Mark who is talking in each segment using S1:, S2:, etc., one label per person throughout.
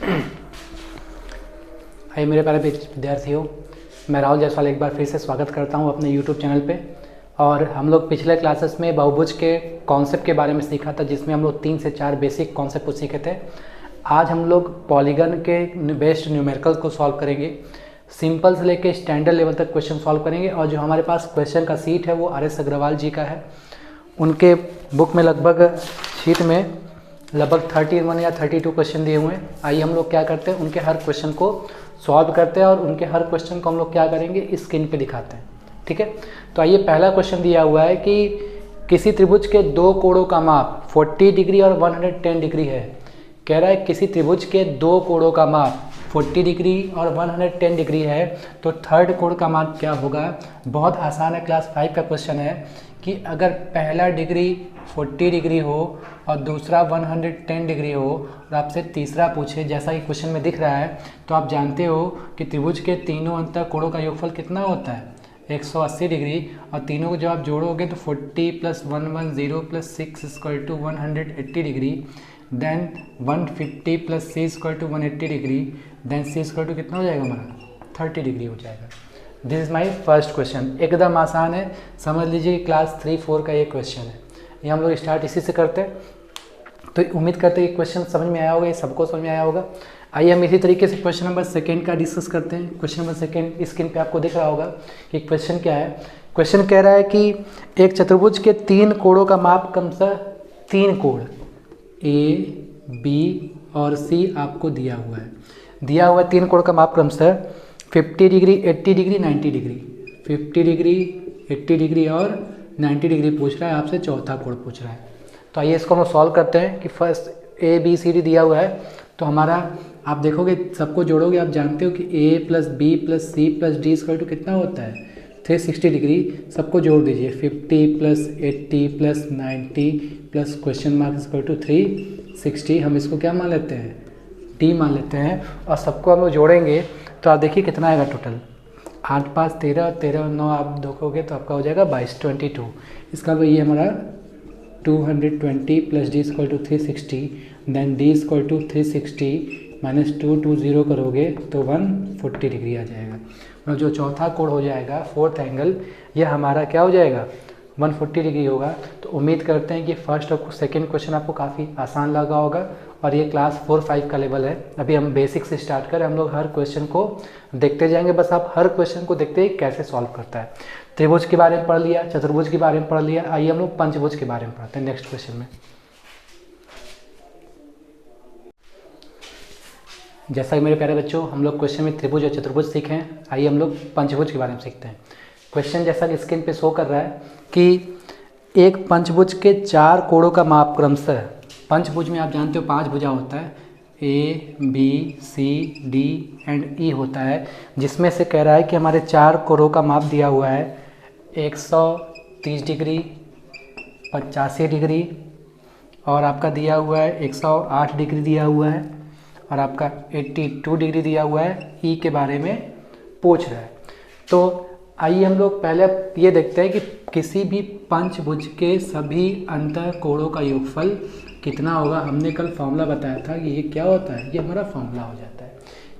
S1: हाय मेरे प्यारे विद्यार्थियों, मैं राहुल जायसवाल एक बार फिर से स्वागत करता हूं अपने YouTube चैनल पे। और हम लोग पिछले क्लासेस में बहुभुज के कॉन्सेप्ट के बारे में सीखा था, जिसमें हम लोग 3 से 4 बेसिक कॉन्सेप्ट को सीखे थे। आज हम लोग पॉलीगन के बेस्ड न्यूमेरिकल को सॉल्व करेंगे। सिंपल से लेके स्टैंडर्ड लेवल तक क्वेश्चन सॉल्व करेंगे। और जो हमारे पास क्वेश्चन का सीट है वो RS अग्रवाल जी का है। उनके बुक में लगभग शीट में लगभग 31 या 32 क्वेश्चन दिए हुए हैं। आइए हम लोग क्या करते हैं, उनके हर क्वेश्चन को सॉल्व करते हैं और उनके हर क्वेश्चन को हम लोग क्या करेंगे, स्क्रीन पे दिखाते हैं। ठीक है, तो आइए पहला क्वेश्चन दिया हुआ है कि किसी त्रिभुज के दो कोणों का माप 40 डिग्री और 110 डिग्री है। कह रहा है किसी त्रिभुज के दो कोणों का माप 40 डिग्री और 110 डिग्री है, तो थर्ड कोण का माप क्या होगा। बहुत आसान है, क्लास 5 का क्वेश्चन है कि अगर पहला डिग्री 40 डिग्री हो और दूसरा 110 डिग्री हो और आपसे तीसरा पूछे, जैसा कि क्वेश्चन में दिख रहा है, तो आप जानते हो कि त्रिभुज के तीनों अंतर कोणों का योगफल कितना होता है, 180 डिग्री। और तीनों को जब आप जोड़ोगे तो 40 + 110 + 6 = 180 degree, then 150 + c = 180 degree, then c = कितना हो जाएगा हमारा, 30 डिग्री हो जाएगा। This is my first question. एकदम आसान है, समझ लीजिए क्लास 3-4 का ये क्वेश्चन है। ये हम लोग स्टार्ट इसी से करते हैं, तो उम्मीद करते हैं कि क्वेश्चन समझ में आया होगा, ये सबको समझ में आया होगा। आइए हम इसी तरीके से क्वेश्चन नंबर 2 का डिस्कस करते हैं। क्वेश्चन नंबर 2 स्क्रीन पे आपको दिख रहा होगा कि क्वेश्चन क्या है। क्वेश्चन कह रहा है कि एक चतुर्भुज के 3 कोणों का माप क्रमशः 3 कोण A, B और C आपको दिया हुआ है। दिया हुआ 3 कोण का माप क्रमशः 50 degree, 80 degree, 90 degree. 50 degree, 80 degree और 90 डिग्री पूछ रहा है आपसे, चौथा कोण पूछ रहा है। तो आइए इसको हम सॉल्व करते हैं कि first A B C D दिया हुआ है, तो हमारा आप देखोगे सबको जोड़ोगे, आप जानते हो कि A + B + C + D = कितना होता है, 360 डिग्री। सबको जोड़ दीजिए, 50 + 80 + 90 + क्वेश्चन मार्क = 360। हम इसको क्या मान लेते हैं, D मान लेते हैं। और सबको हम लोग जोड़ेंगे तो आप देखिए कितना आएगा टोटल, 8 × 5 = 13 और 13 और 9 आप देखोगे तो आपका हो जाएगा 22, 22। इसका मतलब ये हमारा 220 + D = 360, देन D = 360 - 220 करोगे तो 140 डिग्री आ जाएगा। मतलब जो चौथा कोण हो जाएगा, फोर्थ एंगल, ये हमारा क्या हो जाएगा, 140 डिग्री होगा। तो उम्मीद करते हैं कि फर्स्ट और सेकंड क्वेश्चन आपको काफ़ी आसान लगा होगा। और ये क्लास 4-5 का लेवल है। अभी हम बेसिक से स्टार्ट करें, हम लोग हर क्वेश्चन को देखते जाएंगे। बस आप हर क्वेश्चन को देखते ही कैसे सॉल्व करता है। त्रिभुज के बारे में पढ़ लिया, चतुर्भुज के बारे में पढ़ लिया। आइए हम लोग पंचभुज के बारे में पढ़ते हैं नेक्स्ट क्वेश्चन में। जैसा कि मेरे प्यारे बच्चों, हम लोग क्वेश्चन में त्रिभुज और चतुर्भुज सीखे हैं। आइए हम लोग पंचभुज के बारे में सीखते हैं। क्वेश्चन जैसा कि स्क्रीन पे शो कर रहा है कि एक पंचभुज के 4 कोणों का माप क्रमशः, पंचभुज में आप जानते हो 5 भुजा होता है, A, B, C, D and E होता है, जिसमें से कह रहा है कि हमारे 4 कोणों का माप दिया हुआ है 130 डिग्री, 85 डिग्री और आपका दिया हुआ है 108 डिग्री दिया हुआ है और आपका 82 डिग्री दिया हुआ है। E के बारे में पूछ रहा है। तो आइए हम लोग पहले ये देखते हैं कि किसी भी पंचभुज के सभी अंतर कोणों का योगफल कितना होगा। हमने कल फॉर्मूला बताया था कि ये क्या होता है, ये हमारा फॉर्मूला हो जाता है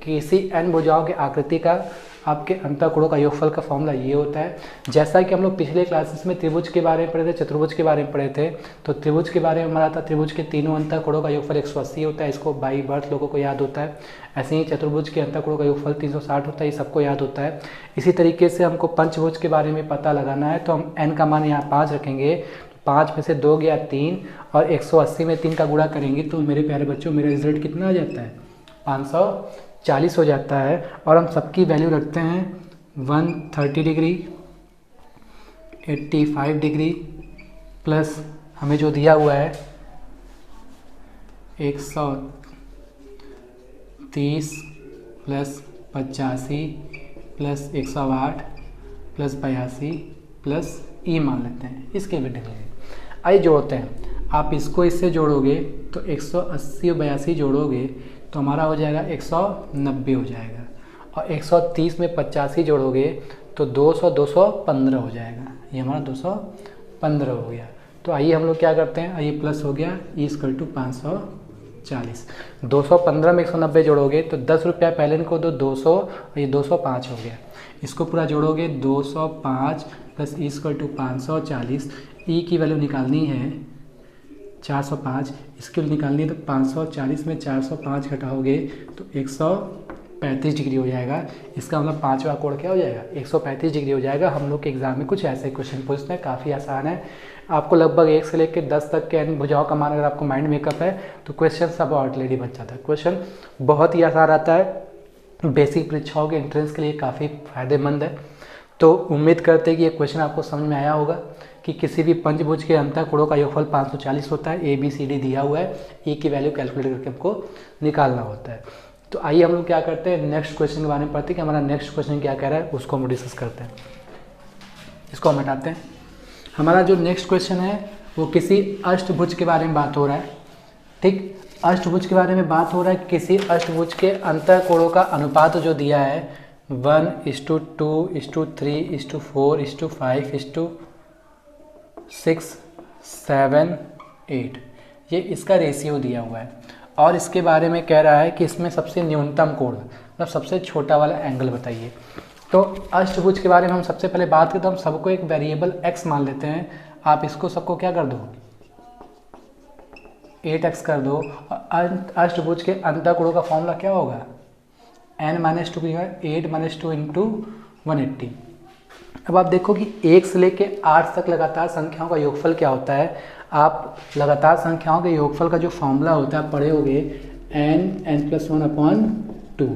S1: कि किसी n भुजाओं के आकृति का आपके अंतर कोणों का योगफल का फॉर्मूला ये होता है। जैसा कि हम लोग पिछले क्लासेस में त्रिभुज के बारे में पढ़े थे, चतुर्भुज के बारे में पढ़े थे, तो त्रिभुज के बारे में हमारा था त्रिभुज के तीनों अंतर कोणों का योगफल 180 होता है। इसको बाई बर्थ लोगों को याद होता है। ऐसे ही चतुर्भुज के अंतर कोणों का योगफल 360 होता है, ये सबको याद होता है। इसी तरीके से हमको पंचभुज के बारे में पता लगाना है, तो हम n का मान यहाँ 5 रखेंगे। 5 में से 2 गया 3 और 180 में 3 का गुणा करेंगे तो मेरे प्यारे बच्चों मेरा रिजल्ट कितना आ जाता है, 540 हो जाता है। और हम सबकी वैल्यू रखते हैं 130 डिग्री, 85 डिग्री प्लस हमें जो दिया हुआ है 130 plus 85 plus 108 plus 82 plus E मान लेते हैं। इसके भी डिग्री आइए जोड़ते हैं। आप इसको इससे जोड़ोगे तो 180 और 82 जोड़ोगे तो हमारा हो जाएगा 190 हो जाएगा। और 130 में 85 जोड़ोगे तो 215 हो जाएगा। ये हमारा 215 हो गया। तो आइए हम लोग क्या करते हैं, आइए प्लस हो गया E = 540 240। 215 में 190 जोड़ोगे तो 10 रुपया पहले इनको दो, 200, ये 205 हो गया। इसको पूरा जोड़ोगे 205 प्लस ई इक्वल टू 540। ई की वैल्यू निकालनी है 405, इसकी वैल्यू निकालनी है तो 540 में 405 घटाओगे तो 135 डिग्री हो जाएगा। इसका मतलब पाँचवा कोण क्या हो जाएगा, 135 डिग्री हो जाएगा। हम लोग के एग्जाम में कुछ ऐसे क्वेश्चन पूछते हैं, काफ़ी आसान है। आपको लगभग 1 से लेकर 10 तक के एन भुजाओं का मान अगर आपको माइंड मेकअप है तो क्वेश्चन सब ऑलरेडी बन जाता है। क्वेश्चन बहुत ही आसान आता है, बेसिक परीक्षाओं के एंट्रेंस के लिए काफ़ी फायदेमंद है। तो उम्मीद करते हैं कि ये क्वेश्चन आपको समझ में आया होगा कि किसी भी पंचभुज के अंतःकोणों का योगफल 540 होता है। ABCD दिया हुआ है, ई की वैल्यू कैलकुलेट करके हमको निकालना होता है। तो आइए हम लोग क्या करते हैं, नेक्स्ट क्वेश्चन के बारे में पढ़ते हैं कि हमारा नेक्स्ट क्वेश्चन क्या कह रहा है, उसको हम डिस्कस करते हैं। इसको हम हटाते हैं। हमारा जो नेक्स्ट क्वेश्चन है वो किसी अष्टभुज के बारे में बात हो रहा है। ठीक, अष्टभुज के बारे में बात हो रहा है। किसी अष्टभुज के अंतःकोणों का अनुपात जो दिया है 1:2:3:4:5:6 7 8, ये इसका रेशियो दिया हुआ है। और इसके बारे में कह रहा है कि इसमें सबसे न्यूनतम कोण मतलब सबसे छोटा वाला एंगल बताइए। तो अष्टभुज के बारे में हम सबसे पहले बात करें तो हम सबको एक वेरिएबल x मान लेते हैं। आप इसको सबको क्या कर दो, 8x कर दो। अष्टभुज के अंतःकोणों का फॉर्मूला क्या होगा, n-2 की 8-2 इंटू 180। अब आप देखो कि 1 से लेके 8 तक लगातार संख्याओं का योगफल क्या होता है। आप लगातार संख्याओं के योगफल का जो फॉर्मूला होता है पढ़े होगे, n+1/2।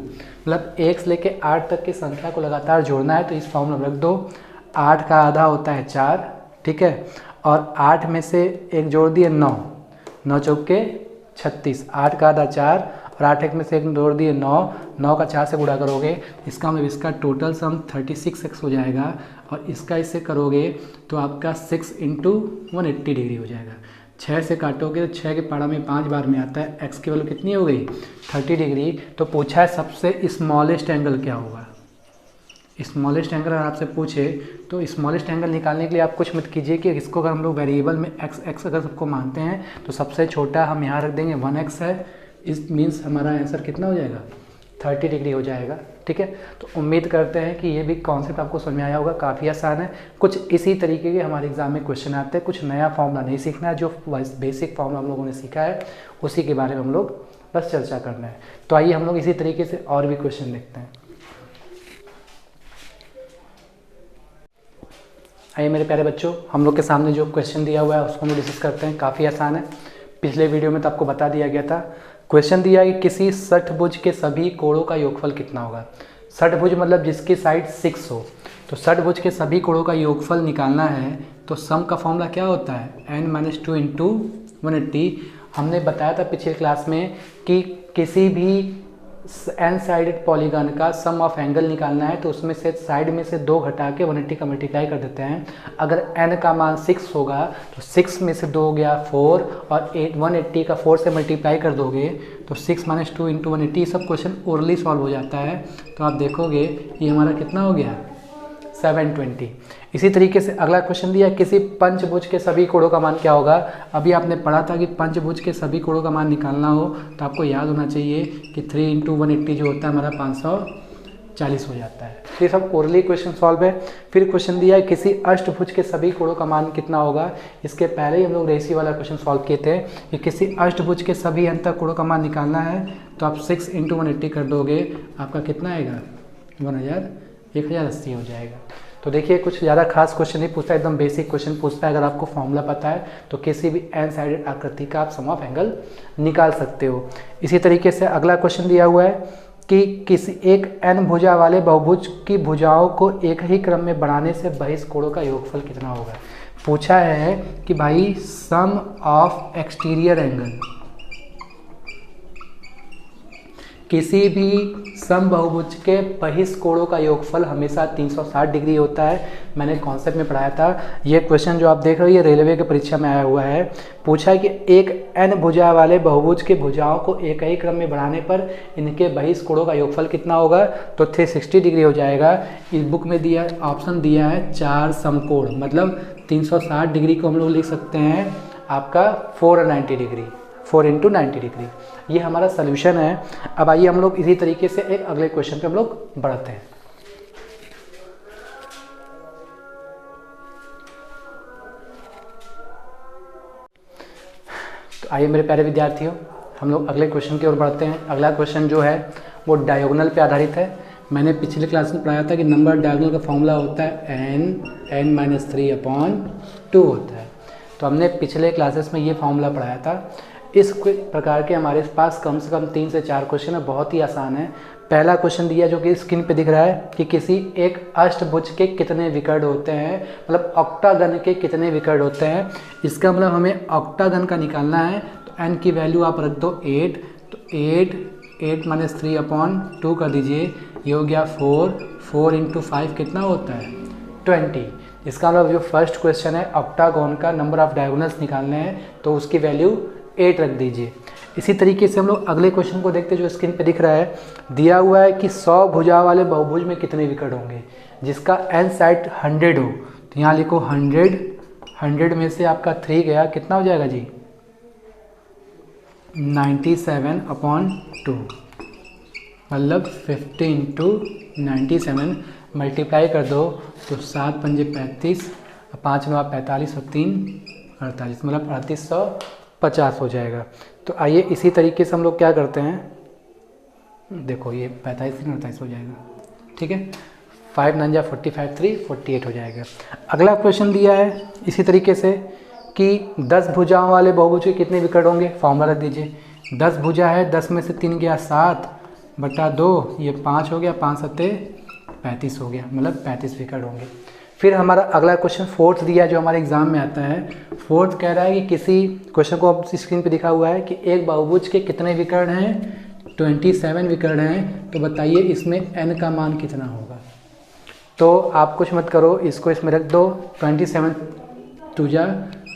S1: मतलब 1 से लेके 8 तक की संख्या को लगातार जोड़ना है तो इस फॉर्मूला में रख दो। 8 का आधा होता है 4, ठीक है, और 8 में से एक जोड़ दिए 9, 9 चौके 36, 8 का आधा 4 और 8 एक में से एक जोड़ दिए 9, 9 का 4 से गुणा करोगे, इसका मतलब इसका टोटल सम 36x हो जाएगा। और इसका इससे करोगे तो आपका 6 इंटू 180 डिग्री हो जाएगा। 6 से काटोगे तो 6 के पारा में 5 बार में आता है, x की वैल्यू कितनी हो गई 30 डिग्री। तो पूछा है सबसे स्मॉलेस्ट एंगल क्या होगा। स्मॉलेस्ट एंगल अगर आपसे पूछे तो स्मॉलेस्ट एंगल निकालने के लिए आप कुछ मत कीजिए कि इसको अगर हम लोग वेरिएबल में x अगर सबको मानते हैं तो सबसे छोटा हम यहाँ रख देंगे 1x है। इस मीन्स हमारा आंसर कितना हो जाएगा 30 डिग्री हो जाएगा। ठीक है, तो उम्मीद करते हैं कि ये भी कॉन्सेप्ट आपको समझ में आया होगा। काफ़ी आसान है, कुछ इसी तरीके के हमारे एग्जाम में क्वेश्चन आते हैं। कुछ नया फॉर्मूला नहीं सीखना है, जो बेसिक फॉर्मूला हम लोगों ने सीखा है उसी के बारे में हम लोग बस चर्चा करना है। तो आइए हम लोग इसी तरीके से और भी क्वेश्चन देखते हैं। आइए मेरे प्यारे बच्चों, हम लोग के सामने जो क्वेश्चन दिया हुआ है उसको हम डिस्कस करते हैं। काफ़ी आसान है, पिछले वीडियो में तो आपको बता दिया गया था। क्वेश्चन दिया है कि किसी षटभुज के सभी कोणों का योगफल कितना होगा। षटभुज मतलब जिसकी साइड 6 हो। तो षटभुज के सभी कोणों का योगफल निकालना है तो सम का फॉर्मूला क्या होता है, n-2 इंटू 180। हमने बताया था पिछले क्लास में कि किसी भी एन साइडेड पॉलीगन का सम ऑफ एंगल निकालना है तो उसमें से साइड में से 2 घटा के 180 का मल्टीप्लाई कर देते हैं। अगर n का मान 6 होगा तो 6 में से 2 हो गया 4 और 180 का 4 से मल्टीप्लाई कर दोगे तो 6 - 2 इंटू 180। सब क्वेश्चन ओरली सॉल्व हो जाता है। तो आप देखोगे ये हमारा कितना हो गया 720। इसी तरीके से अगला क्वेश्चन दिया किसी पंचभुज के सभी कोणों का मान क्या होगा। अभी आपने पढ़ा था कि पंचभुज के सभी कोणों का मान निकालना हो तो आपको याद होना चाहिए कि 3 इंटू 180 जो होता है हमारा 540 हो जाता है। ये सब ओरली क्वेश्चन सॉल्व है। फिर क्वेश्चन दिया है किसी अष्टभुज के सभी कोणों का मान कितना होगा। इसके पहले ही हम लोग रेशियो वाला क्वेश्चन सॉल्व किए थे कि किसी अष्टभुज के सभी अंतःकोणों का मान निकालना है तो आप 6 इंटू 180 कर दोगे, आपका कितना आएगा 1080 हो जाएगा। तो देखिए कुछ ज़्यादा खास क्वेश्चन नहीं पूछता, एकदम बेसिक क्वेश्चन पूछता है। अगर आपको फॉर्मूला पता है तो किसी भी एन साइडेड आकृति का आप सम ऑफ एंगल निकाल सकते हो। इसी तरीके से अगला क्वेश्चन दिया हुआ है कि किसी एक एन भुजा वाले बहुभुज की भुजाओं को एक ही क्रम में बढ़ाने से बहिष्ठ कोणों का योगफल कितना होगा। पूछा है कि भाई सम ऑफ एक्सटीरियर एंगल, किसी भी समबहुभुज के बहिष्ठ कोणों का योगफल हमेशा 360 डिग्री होता है। मैंने कॉन्सेप्ट में पढ़ाया था। ये क्वेश्चन जो आप देख रहे हो ये रेलवे की परीक्षा में आया हुआ है। पूछा है कि एक एन भुजा वाले बहुभुज के भुजाओं को एक ही क्रम में बढ़ाने पर इनके बहिष्ठ कोणों का योगफल कितना होगा। तो 360 डिग्री हो जाएगा। इस बुक में दिया ऑप्शन दिया है 4 समकोण, मतलब 360 डिग्री को हम लोग लिख सकते हैं आपका 490 डिग्री। 4 into 90 degree. ये हमारा सोल्यूशन है। अब आइए हम लोग इसी तरीके से एक अगले क्वेश्चन पे हम लोग बढ़ते हैं। तो आइए मेरे प्यारे विद्यार्थियों, हम लोग अगले क्वेश्चन की ओर बढ़ते हैं। अगला क्वेश्चन जो है वो डायगोनल पे आधारित है। मैंने पिछले क्लास में पढ़ाया था कि नंबर डायगोनल का फॉर्मूला होता है n-3/2 होता है। तो हमने पिछले क्लासेस में ये फॉर्मूला पढ़ाया था। इस प्रकार के हमारे पास कम से कम 3 से 4 क्वेश्चन है, बहुत ही आसान है। पहला क्वेश्चन दिया जो कि स्क्रीन पे दिख रहा है कि किसी एक अष्टभुज के कितने विकर्ण होते हैं, मतलब ऑक्टागन के कितने विकर्ण होते हैं। इसका मतलब हमें ऑक्टागन का निकालना है। तो n की वैल्यू आप रख दो 8, तो 8 - 3/2 कर दीजिए। ये हो गया 4 इंटू 5 कितना होता है 20। इसका मतलब जो फर्स्ट क्वेश्चन है ऑक्टागन का नंबर ऑफ डायगोनल्स निकालने हैं, तो उसकी वैल्यू 8 रख दीजिए। इसी तरीके से हम लोग अगले क्वेश्चन को देखते हैं जो स्क्रीन पे दिख रहा है। दिया हुआ है कि 100 भुजा वाले बहुभुज में कितने विकर्ण होंगे, जिसका n साइड 100 हो। तो यहाँ लिखो 100 में से आपका 3 गया, कितना हो जाएगा जी 97/2, मतलब 50 इंटू 97 मल्टीप्लाई कर दो तो 7 पंजे 35, 5 9 45 और 3 48, मतलब 3850 हो जाएगा। तो आइए इसी तरीके से हम लोग क्या करते हैं, देखो ये 45 3 48 हो जाएगा, ठीक है। 5 9 45 3 48 हो जाएगा। अगला क्वेश्चन दिया है इसी तरीके से कि 10 भुजाओं वाले बहुभुज के कितने विकर्ण होंगे। फॉर्मूला रख दीजिए। 10 भुजा है, 10 में से 3 गया 7/2, ये 5 हो गया, 5 7 35 हो गया, मतलब 35 विकर्ण होंगे। फिर हमारा अगला क्वेश्चन फोर्थ दिया जो हमारे एग्जाम में आता है। फोर्थ कह रहा है कि किसी क्वेश्चन को अब स्क्रीन पे दिखा हुआ है कि एक बहुभुज के कितने विकर्ण हैं, 27 विकर्ण हैं। तो बताइए इसमें n का मान कितना होगा। तो आप कुछ मत करो, इसको इसमें रख दो। 27 2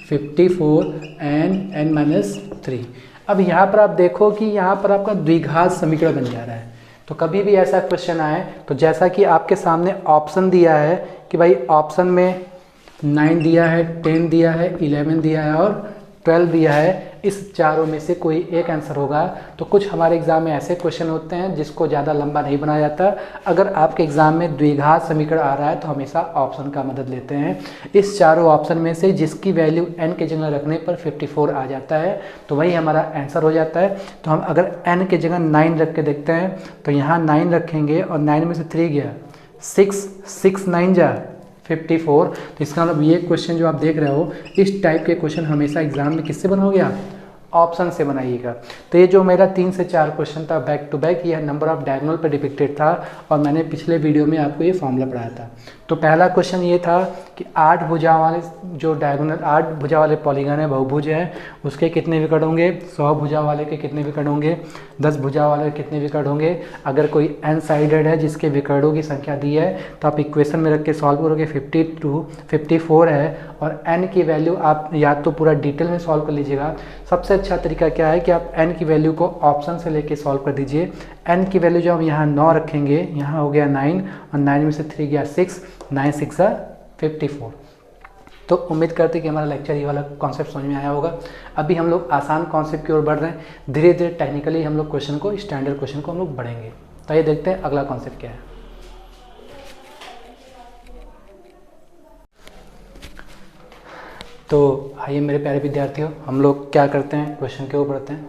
S1: 54 n-3। अब यहाँ पर आप देखो कि यहाँ पर आपका द्विघात समीकरण बन जा रहा है। तो कभी भी ऐसा क्वेश्चन आए तो जैसा कि आपके सामने ऑप्शन दिया है कि भाई ऑप्शन में 9 दिया है, 10 दिया है, 11 दिया है और 12 दिया है, इस चारों में से कोई एक आंसर होगा। तो कुछ हमारे एग्जाम में ऐसे क्वेश्चन होते हैं जिसको ज़्यादा लंबा नहीं बनाया जाता। अगर आपके एग्जाम में द्विघात समीकरण आ रहा है तो हमेशा ऑप्शन का मदद लेते हैं। इस चारों ऑप्शन में से जिसकी वैल्यू n के जगह रखने पर 54 आ जाता है तो वही हमारा आंसर हो जाता है। तो हम अगर n के जगह 9 रख के देखते हैं तो यहाँ 9 रखेंगे और 9 में से 3 गया 6 9 54। तो इसका मतलब ये क्वेश्चन जो आप देख रहे हो, इस टाइप के क्वेश्चन हमेशा एग्जाम में किससे बनाओगे आप, ऑप्शन से बनाइएगा। तो ये जो मेरा 3 से 4 क्वेश्चन था बैक टू बैक, ये नंबर ऑफ डायगोनल पर डिपिक्टेड था और मैंने पिछले वीडियो में आपको ये फॉर्मूला पढ़ाया था। तो पहला क्वेश्चन ये था कि 8 भुजा वाले जो डायगोनल 8 भुजा वाले पॉलीगन है, बहुभुज है, उसके कितने विकर्ण होंगे। 100 भुजा वाले के कितने विकर्ण होंगे, 10 भुजा वाले के कितने विकर्ण होंगे। अगर कोई n साइडेड है जिसके विकर्णों की संख्या दी है तो आप इक्वेशन में रख के सॉल्व करोगे। 54 है और n की वैल्यू आप या तो पूरा डिटेल में सॉल्व कर लीजिएगा। सबसे अच्छा तरीका क्या है कि आप n की वैल्यू को ऑप्शन से लेके सॉल्व कर दीजिए। n की वैल्यू जो हम यहाँ 9 रखेंगे, यहाँ हो गया 9 और 9 में से 3 गया 6, 9 6 54। तो उम्मीद करते हैं कि हमारा लेक्चर ये वाला कॉन्सेप्ट समझ में आया होगा। अभी हम लोग आसान कॉन्सेप्ट की ओर बढ़ रहे हैं, धीरे धीरे टेक्निकली हम लोग क्वेश्चन को, स्टैंडर्ड क्वेश्चन को हम लोग बढ़ेंगे। तो ये देखते हैं अगला कॉन्सेप्ट क्या है। तो आइए मेरे प्यारे विद्यार्थियों, हम लोग क्या करते हैं, क्वेश्चन की ओर बढ़ते हैं।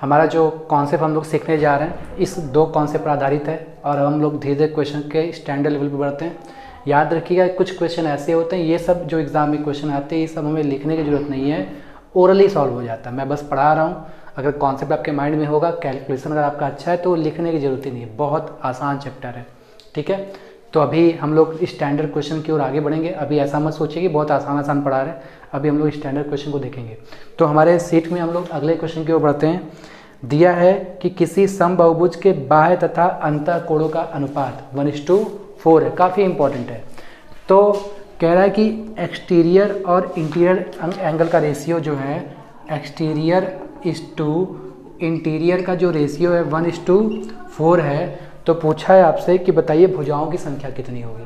S1: हमारा जो कॉन्सेप्ट हम लोग सीखने जा रहे हैं इस 2 कॉन्सेप्ट पर आधारित है और हम लोग धीरे धीरे क्वेश्चन के स्टैंडर्ड लेवल पर बढ़ते हैं। याद रखिएगा कुछ क्वेश्चन ऐसे होते हैं, ये सब जो एग्ज़ाम में क्वेश्चन आते हैं ये सब हमें लिखने की ज़रूरत नहीं है, ओरली सॉल्व हो जाता है। मैं बस पढ़ा रहा हूँ, अगर कॉन्सेप्ट आपके माइंड में होगा, कैलकुलेशन अगर आपका अच्छा है तो लिखने की ज़रूरत ही नहीं है, बहुत आसान चैप्टर है, ठीक है। तो अभी हम लोग स्टैंडर्ड क्वेश्चन की ओर आगे बढ़ेंगे। अभी ऐसा मत सोचिए कि बहुत आसान पढ़ा रहे हैं, अभी हम लोग स्टैंडर्ड क्वेश्चन को देखेंगे। तो हमारे सीट में हम लोग अगले क्वेश्चन की ओर बढ़ते हैं। दिया है कि किसी समबाहुभुज के बाह्य तथा अंतः कोणों का अनुपात 1:4 है, काफ़ी इंपॉर्टेंट है। तो कह रहा है कि एक्सटीरियर और इंटीरियर एंगल का रेशियो जो है, एक्सटीरियर इस टू इंटीरियर का जो रेशियो है 1:4 है। तो पूछा है आपसे कि बताइए भुजाओं की संख्या कितनी होगी।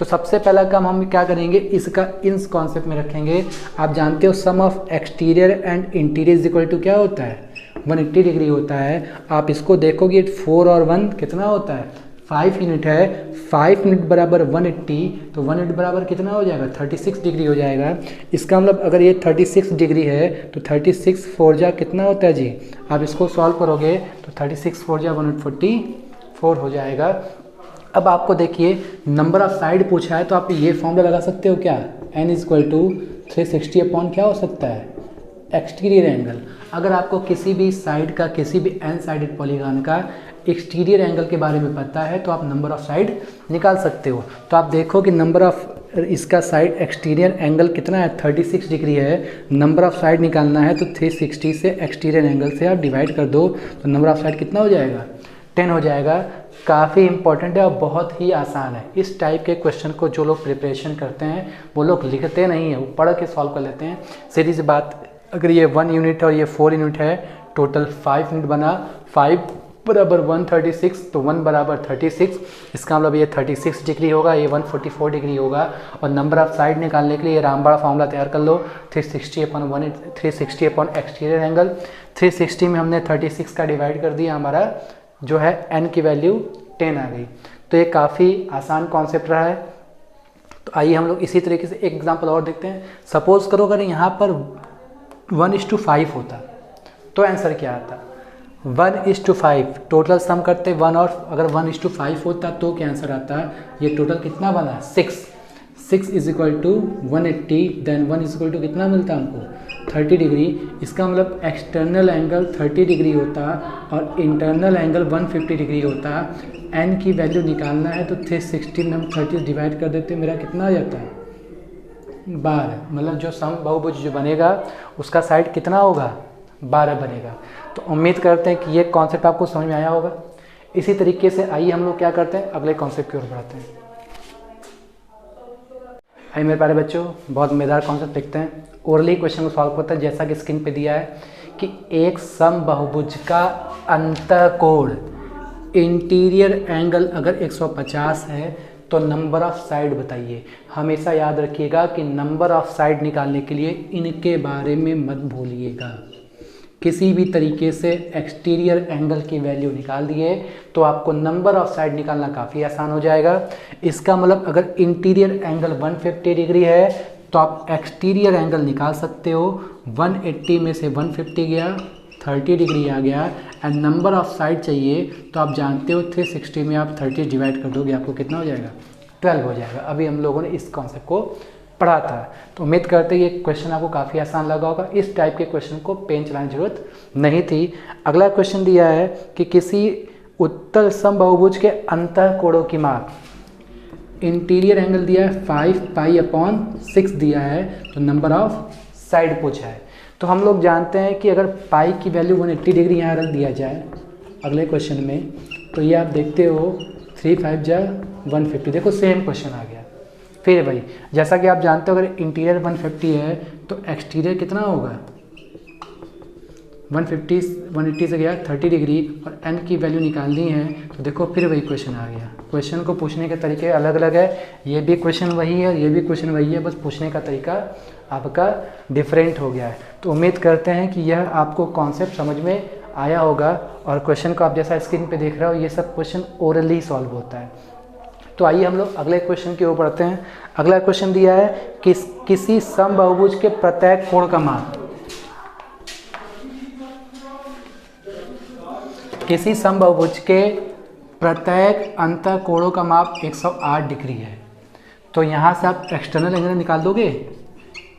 S1: तो सबसे पहला काम हम क्या करेंगे, इसका इस कॉन्सेप्ट में रखेंगे। आप जानते हो sum of exterior and interior is equal to क्या होता है, 180 डिग्री होता है। आप इसको देखोगे 4 और 1 कितना होता है, 5 यूनिट है। 5 यूनिट बराबर 180, तो 1 यूनिट बराबर कितना हो जाएगा, 36 डिग्री हो जाएगा। इसका मतलब अगर ये 36 डिग्री है तो 36 4 जा कितना होता है जी, आप इसको सॉल्व करोगे तो 36 4 जा 144 हो जाएगा। अब आपको देखिए नंबर ऑफ साइड पूछा है तो आप ये फॉर्मूला लगा सकते हो क्या, n is equal to 360 upon क्या हो सकता है, एक्सटीरियर एंगल। अगर आपको किसी भी साइड का, किसी भी n साइडेड पॉलीगॉन का एक्सटीरियर एंगल के बारे में पता है तो आप नंबर ऑफ साइड निकाल सकते हो। तो आप देखो कि नंबर ऑफ इसका साइड एक्सटीरियर एंगल कितना है, 36 डिग्री है। नंबर ऑफ साइड निकालना है तो 360 से एक्सटीरियर एंगल से आप डिवाइड कर दो तो नंबर ऑफ साइड कितना हो जाएगा, 10 हो जाएगा। काफ़ी इंपॉर्टेंट है और बहुत ही आसान है। इस टाइप के क्वेश्चन को जो लोग प्रिपरेशन करते हैं वो लोग लिखते नहीं हैं, वो पढ़ के सॉल्व कर लेते हैं। सीधी सी बात, अगर ये 1 यूनिट और ये 4 यूनिट है, टोटल 5 यूनिट बना, 5 बराबर 136 तो 1 बराबर 36, इसका मतलब ये 36 डिग्री होगा, ये 144 डिग्री होगा। और नंबर ऑफ साइड निकालने के लिए ये रामबाड़ा फॉर्मूला तैयार कर लो, 360 अपॉन एक्सटीरियर एंगल। 360 में हमने 36 का डिवाइड कर दिया, हमारा जो है n की वैल्यू 10 आ गई। तो ये काफ़ी आसान कॉन्सेप्ट रहा है। तो आइए हम लोग इसी तरीके से एक एग्जांपल और देखते हैं। सपोज करो अगर यहाँ पर 1:5 होता तो आंसर क्या आता, 1:5 टोटल सम करते 1 और अगर 1:5 होता तो क्या आंसर आता, ये टोटल कितना बना 6 is equal to 180, then 1 is equal to कितना मिलता हमको 30 डिग्री। इसका मतलब एक्सटर्नल एंगल 30 डिग्री होता और इंटरनल एंगल 150 डिग्री होता। n की वैल्यू निकालना है तो 360 में हम 30 डिवाइड कर देते, मेरा कितना आ जाता है 12। मतलब जो सम बहुभुज जो बनेगा उसका साइड कितना होगा, 12 बनेगा। तो उम्मीद करते हैं कि ये कॉन्सेप्ट आपको समझ में आया होगा। इसी तरीके से आइए हम लोग क्या करते हैं, अगले कॉन्सेप्ट की ओर बढ़ाते हैं। आइए मेरे प्यारे बच्चों, बहुत मज़ेदार कॉन्सेप्ट देखते हैं। ओरली क्वेश्चन को सॉल्व करते हैं। जैसा कि स्क्रीन पे दिया है कि एक सम बहुभुज का अंतःकोण इंटीरियर एंगल अगर 150 है तो नंबर ऑफ साइड बताइए। हमेशा याद रखिएगा कि नंबर ऑफ साइड निकालने के लिए इनके बारे में मत भूलिएगा। किसी भी तरीके से एक्सटीरियर एंगल की वैल्यू निकाल दिए तो आपको नंबर ऑफ साइड निकालना काफ़ी आसान हो जाएगा। इसका मतलब अगर इंटीरियर एंगल 150 डिग्री है तो आप एक्सटीरियर एंगल निकाल सकते हो। 180 में से 150 गया, 30 डिग्री आ गया। एंड नंबर ऑफ साइड चाहिए तो आप जानते हो 360 में आप 30 डिवाइड कर दोगे, आपको कितना हो जाएगा, 12 हो जाएगा। अभी हम लोगों ने इस कॉन्सेप्ट को पढ़ा था। तो उम्मीद करते हैं ये क्वेश्चन आपको काफ़ी आसान लगा होगा। इस टाइप के क्वेश्चन को पेन चलाने की जरूरत नहीं थी। अगला क्वेश्चन दिया है कि किसी उत्तल समबाहुभुज के अंतःकोणों की माप, इंटीरियर एंगल दिया है 5π/6 दिया है, तो नंबर ऑफ साइड पूछा है। तो हम लोग जानते हैं कि अगर पाई की वैल्यू 180 डिग्री यहाँ रख दिया जाए अगले क्वेश्चन में, तो ये आप देखते हो 3×5 = 150। देखो सेम क्वेश्चन आ गया। फिर भाई जैसा कि आप जानते हो अगर इंटीरियर 150 है तो एक्सटीरियर कितना होगा, 180 से गया 30 डिग्री और n की वैल्यू निकालनी है। तो देखो फिर वही क्वेश्चन आ गया। क्वेश्चन को पूछने के तरीके अलग अलग है, ये भी क्वेश्चन वही है, ये भी क्वेश्चन वही है, बस पूछने का तरीका आपका डिफरेंट हो गया है। तो उम्मीद करते हैं कि यह आपको कॉन्सेप्ट समझ में आया होगा। और क्वेश्चन को आप जैसा स्क्रीन पे देख रहे हो ये सब क्वेश्चन ओरली सॉल्व होता है। तो आइए हम लोग अगले क्वेश्चन की ओर बढ़ते हैं। अगला क्वेश्चन दिया है कि किसी समबाहुभुज के प्रत्येक कोण का माप, किसी समबाहुभुज के प्रत्येक अंतःकोणों का माप 108 डिग्री है। तो यहाँ से आप एक्सटर्नल एंगल निकाल दोगे,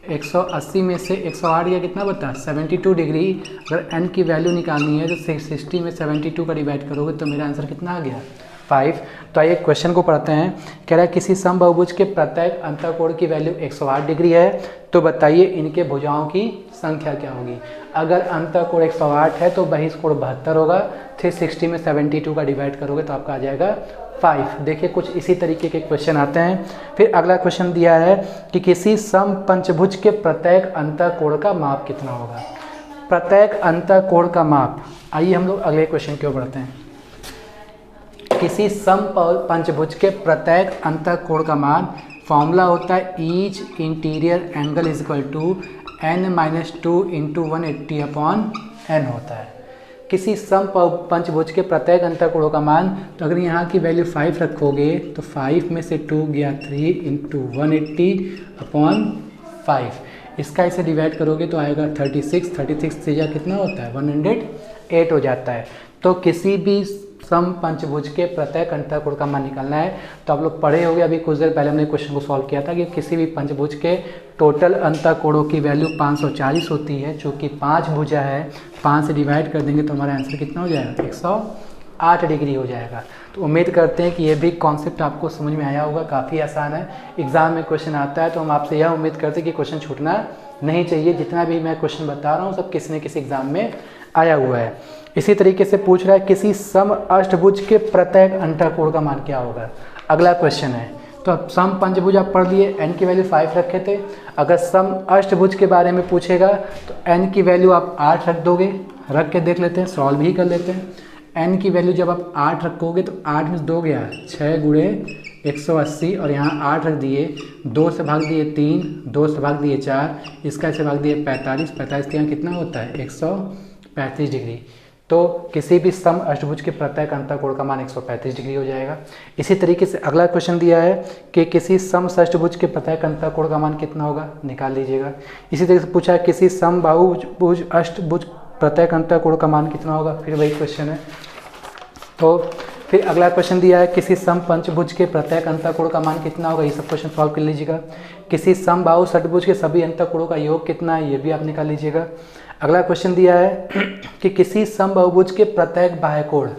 S1: 180 में से 108 या कितना बता 72 डिग्री। अगर n की वैल्यू निकालनी है तो 660 में 72 का डिवाइड करोगे तो मेरा आंसर कितना आ गया 5। तो आइए क्वेश्चन को पढ़ते हैं। कह रहा है किसी समबाहुभुज के प्रत्येक अंतःकोण की वैल्यू 108 डिग्री है, तो बताइए इनके भुजाओं की संख्या क्या होगी। अगर अंतःकोण 108 है तो बहिष्कोण 72 होगा। 360 में 72 का डिवाइड करोगे तो आपका आ जाएगा 5। देखिए कुछ इसी तरीके के क्वेश्चन आते हैं। फिर अगला क्वेश्चन दिया है कि किसी समपंचभुज के प्रत्येक अंतःकोण का माप कितना होगा। प्रत्येक अंतःकोण का माप। आइए हम लोग अगले क्वेश्चन की ओर बढ़ते हैं। किसी सम पंचभुज के प्रत्येक अंतःकोण का मान, फॉर्मूला होता है each interior angle is equal to n-2 into 180/n होता है। किसी सम पंचभुज के प्रत्येक अंतःकोणों का मान, तो अगर यहाँ की वैल्यू 5 रखोगे तो 5 में से 2 गया 3 इंटू 180/5, इसका इसे डिवाइड करोगे तो आएगा 36 से या कितना होता है 108 हो जाता है। तो किसी भी सम पंचभुज के प्रत्येक अंतःकोण का मान निकालना है। तो आप लोग पढ़े होंगे, अभी कुछ देर पहले हमने क्वेश्चन को सॉल्व किया था कि किसी भी पंचभुज के टोटल अंतःकोणों की वैल्यू 540 होती है, जो कि 5 भुजा है, 5 से डिवाइड कर देंगे तो हमारा आंसर कितना हो जाएगा 108 डिग्री हो जाएगा। तो उम्मीद करते हैं कि ये भी कॉन्सेप्ट आपको समझ में आया होगा, काफ़ी आसान है। एग्ज़ाम में क्वेश्चन आता है तो हम आपसे यह उम्मीद करते हैं कि क्वेश्चन छूटना नहीं चाहिए। जितना भी मैं क्वेश्चन बता रहा हूँ सब किसी न किसी एग्ज़ाम में आया हुआ है। इसी तरीके से पूछ रहा है किसी सम अष्टभुज के प्रत्येक अंतःकोण का मान क्या होगा। अगला क्वेश्चन है, तो अब सम पंचभुज आप पढ़ लिए, n की वैल्यू 5 रखे थे। अगर सम अष्टभुज के बारे में पूछेगा तो n की वैल्यू आप 8 रख दोगे, रख के देख लेते हैं, सॉल्व भी कर लेते हैं। n की वैल्यू जब आप 8 रखोगे तो 8 में 2 गया 6 गुणे 180 और यहाँ 8 रख दिए, 2 से भाग दिए 3, 2 से भाग दिए 4, इसका से भाग दिए 45 के यहाँ कितना होता है 135 डिग्री। तो किसी भी सम अष्टभुज के प्रत्येक अंतःकोण का मान 135 डिग्री हो जाएगा। इसी तरीके से अगला क्वेश्चन दिया है कि किसी सम षष्ठभुज के प्रत्येक अंतःकोण का मान कितना होगा, निकाल लीजिएगा। इसी तरीके से पूछा है किसी सम बाहुभुज अष्टभुज प्रत्येक अंतःकोण का मान कितना होगा, फिर वही क्वेश्चन है। तो फिर अगला क्वेश्चन दिया है किसी सम पंचभुज के प्रत्येक अंतःकोण का मान कितना होगा, ये सब क्वेश्चन सॉल्व कर लीजिएगा। किसी सम बाहु षटभुज के सभी अंतःकोणों का योग कितना है, ये भी आप निकाल लीजिएगा। अगला क्वेश्चन दिया है कि किसी सम बहुभुज के प्रत्येक बाह्यकोण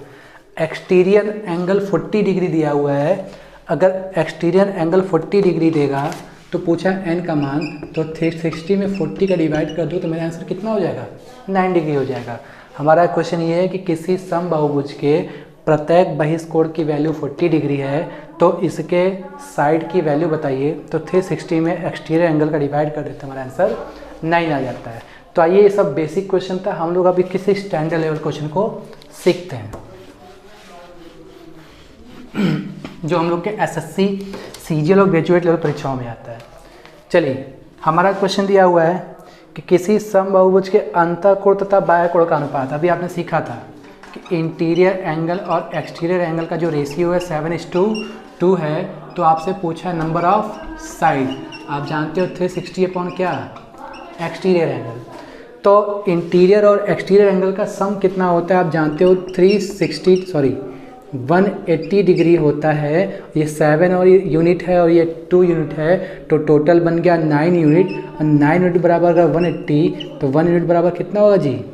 S1: एक्सटीरियर एंगल 40 डिग्री दिया हुआ है। अगर एक्सटीरियर एंगल 40 डिग्री देगा तो पूछा n का मान, तो 360 में 40 का डिवाइड कर दो तो मेरा आंसर कितना हो जाएगा 9 डिग्री हो जाएगा। हमारा क्वेश्चन ये है कि किसी सम बहुभुज के प्रत्येक बहिष्कोण की वैल्यू 40 डिग्री है, तो इसके साइड की वैल्यू बताइए। तो 360 में एक्सटीरियर एंगल का डिवाइड कर देते हमारा आंसर 9 आ जाता है। तो आइए, ये सब बेसिक क्वेश्चन था। हम लोग अभी किसी स्टैंडर्ड लेवल क्वेश्चन को सीखते हैं जो हम लोग के एसएससी, सीजीएल और ग्रेजुएट लेवल परीक्षाओं में आता है। चलिए, हमारा क्वेश्चन दिया हुआ है कि किसी सम बहुभुज के अंतःकोण तथा बाह्यकोण का अनुपात। अभी आपने सीखा था कि इंटीरियर एंगल और एक्सटीरियर एंगल का जो रेशियो है 7:2 है। तो आपसे पूछा है नंबर ऑफ साइड। आप जानते हो 360 अपॉन क्या, एक्सटीरियर एंगल। तो इंटीरियर और एक्सटीरियर एंगल का सम कितना होता है आप जानते हो, 180 डिग्री होता है। ये 7 और यूनिट है और ये 2 यूनिट है, तो टोटल बन गया 9 यूनिट। और 9 यूनिट बराबर अगर 180, तो 1 यूनिट बराबर कितना होगा जी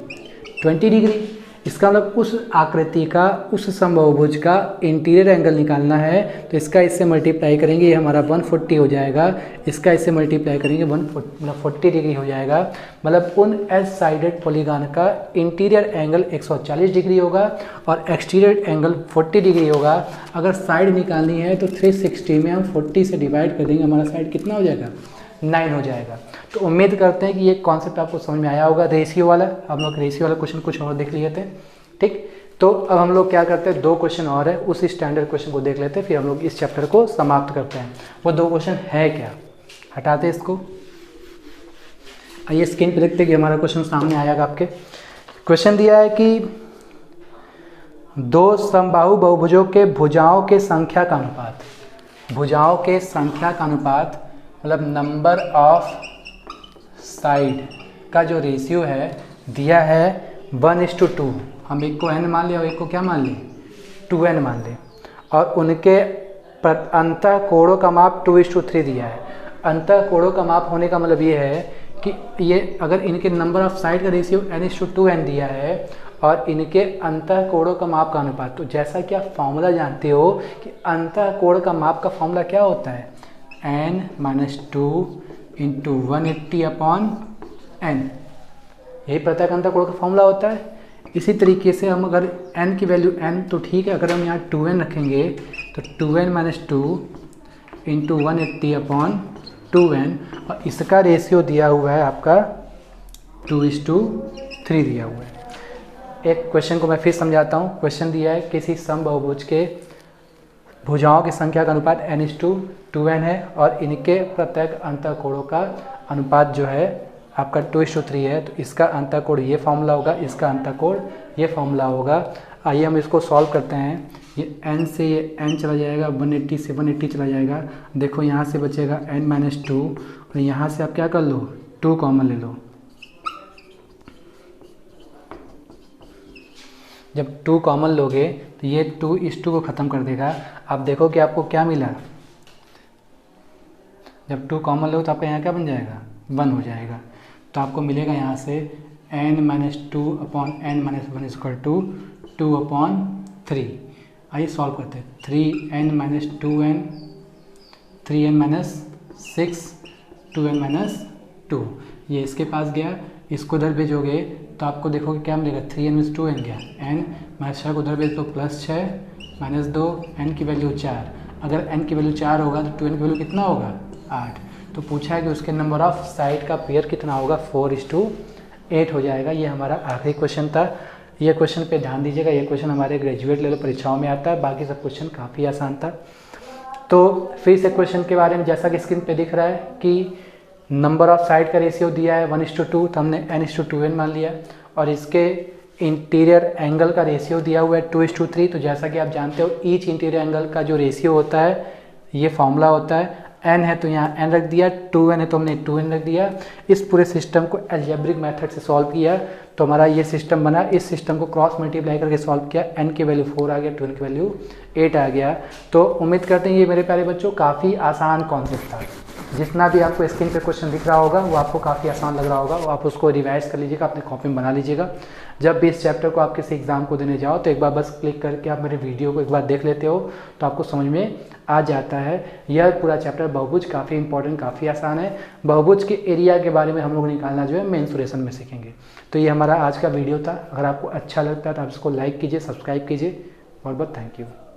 S1: 20 डिग्री। इसका मतलब उस आकृति का, उस समबाहुभुज का इंटीरियर एंगल निकालना है। तो इसका इससे मल्टीप्लाई करेंगे, ये हमारा 140 हो जाएगा। इसका इससे मल्टीप्लाई करेंगे 140 डिग्री हो जाएगा। मतलब उन एस साइडेड पॉलीगॉन का इंटीरियर एंगल 140 डिग्री होगा और एक्सटीरियर एंगल 40 डिग्री होगा। अगर साइड निकालनी है तो 360 में हम 40 से डिवाइड कर देंगे, हमारा साइड कितना हो जाएगा 9 हो जाएगा। तो उम्मीद करते हैं कि ये कॉन्सेप्ट आपको समझ में आया होगा। रेशियो वाला, हम लोग रेशियो वाला क्वेश्चन कुछ और देख लिए थे, ठीक। तो अब हम लोग क्या करते हैं, 2 क्वेश्चन और है, उस स्टैंडर्ड क्वेश्चन को देख लेते हैं, फिर हम लोग इस चैप्टर को समाप्त करते हैं। वो 2 क्वेश्चन है क्या, हटाते हैं इसको। आइए स्क्रीन पर देखते हैं कि हमारा क्वेश्चन सामने आएगा आपके। क्वेश्चन दिया है कि 2 समबाहु बहुभुजों के भुजाओं के संख्या का अनुपात, भुजाओं के संख्या का अनुपात मतलब नंबर ऑफ साइड का जो रेशियो है दिया है 1:2। हम एक को n मान लें और एक को क्या मान लें 2n मान लें। और उनके अंतःकोणों का माप 2:3 दिया है। अंतःकोणों का माप होने का मतलब ये है कि ये अगर इनके नंबर ऑफ साइड का रेशियो n:2n दिया है और इनके अंतःकोणों का माप का अनुपात, तो जैसा कि आप फॉर्मूला जानते हो कि अंतःकोण का माप का फॉर्मूला क्या होता है, n-2 इंटू 180/n, यही प्रत्येक अंतःकोण का फॉर्मूला होता है। इसी तरीके से हम अगर n की वैल्यू n, तो ठीक है, अगर हम यहाँ 2n रखेंगे तो 2n-2 इंटू 180/2n, और इसका रेशियो दिया हुआ है आपका 2:3 दिया हुआ है। एक क्वेश्चन को मैं फिर समझाता हूँ। क्वेश्चन दिया है किसी सम बहुभुज के भुजाओं की संख्या का अनुपात n/2n है और इनके प्रत्येक अंतःकोणों का अनुपात जो है आपका 2:3 है। तो इसका अंतःकोण ये फॉर्मूला होगा, इसका अंतःकोण ये फॉर्मूला होगा। आइए हम इसको सॉल्व करते हैं। ये n से ये n चला जाएगा, 180 से 180 चला जाएगा। देखो यहाँ से बचेगा n-2 और यहाँ से आप क्या कर लो, 2 कॉमन ले लो। जब 2 कॉमन लोगे तो ये 2:2 को ख़त्म कर देगा। आप देखो कि आपको क्या मिला। जब 2 कॉमन लोगे तो आपका यहाँ क्या बन जाएगा, 1 हो जाएगा। तो आपको मिलेगा यहाँ से n-2/n-1 इक्वल टू 2/3। आइए सॉल्व करते हैं। 3n-2n 3n-6 2n-2 ये इसके पास गया। इसको उधर भेजोगे तो आपको देखोगे क्या मिलेगा, 3n-2n गया, n-6 को उधर भेज दो +6 -2 n की वैल्यू 4। अगर n की वैल्यू 4 होगा तो 2n की वैल्यू कितना होगा, 8। तो पूछा है कि उसके नंबर ऑफ साइड का पेयर कितना होगा, 4:8 हो जाएगा। ये हमारा आखिरी क्वेश्चन था। ये क्वेश्चन पे ध्यान दीजिएगा, ये क्वेश्चन हमारे ग्रेजुएट लेवल परीक्षाओं में आता है। बाकी सब क्वेश्चन काफ़ी आसान था। तो फिर से क्वेश्चन के बारे में, जैसा कि स्क्रीन पे दिख रहा है कि नंबर ऑफ साइड का रेशियो दिया है 1:2, तो हमने n/2n मान लिया। और इसके इंटीरियर एंगल का रेशियो दिया हुआ है 2:3। तो जैसा कि आप जानते हो ईच इंटीरियर एंगल का जो रेशियो होता है ये फॉर्मूला होता है। n है तो यहाँ n रख दिया, 2n है तो हमने 2n रख दिया। इस पूरे सिस्टम को अलजेब्रिक मेथड से सॉल्व किया तो हमारा ये सिस्टम बना। इस सिस्टम को क्रॉस मल्टीप्लाई करके सॉल्व किया, n की वैल्यू 4 आ गया, 2n की वैल्यू 8 आ गया। तो उम्मीद करते हैं ये मेरे प्यारे बच्चों काफ़ी आसान कॉन्सेप्ट था। जितना भी आपको स्क्रीन पे क्वेश्चन दिख रहा होगा वो आपको काफ़ी आसान लग रहा होगा, वो आप उसको रिवाइज कर लीजिएगा, अपने कॉपी में बना लीजिएगा। जब भी इस चैप्टर को आप किसी एग्ज़ाम को देने जाओ तो एक बार बस क्लिक करके आप मेरे वीडियो को एक बार देख लेते हो तो आपको समझ में आ जाता है। यह पूरा चैप्टर बहुभुज काफ़ी इंपॉर्टेंट, काफ़ी आसान है। बहुभुज के एरिया के बारे में हम लोग निकालना जो है मेंसुरेशन में सीखेंगे। तो ये हमारा आज का वीडियो था। अगर आपको अच्छा लगता है तो आप इसको लाइक कीजिए, सब्सक्राइब कीजिए। बहुत बहुत थैंक यू।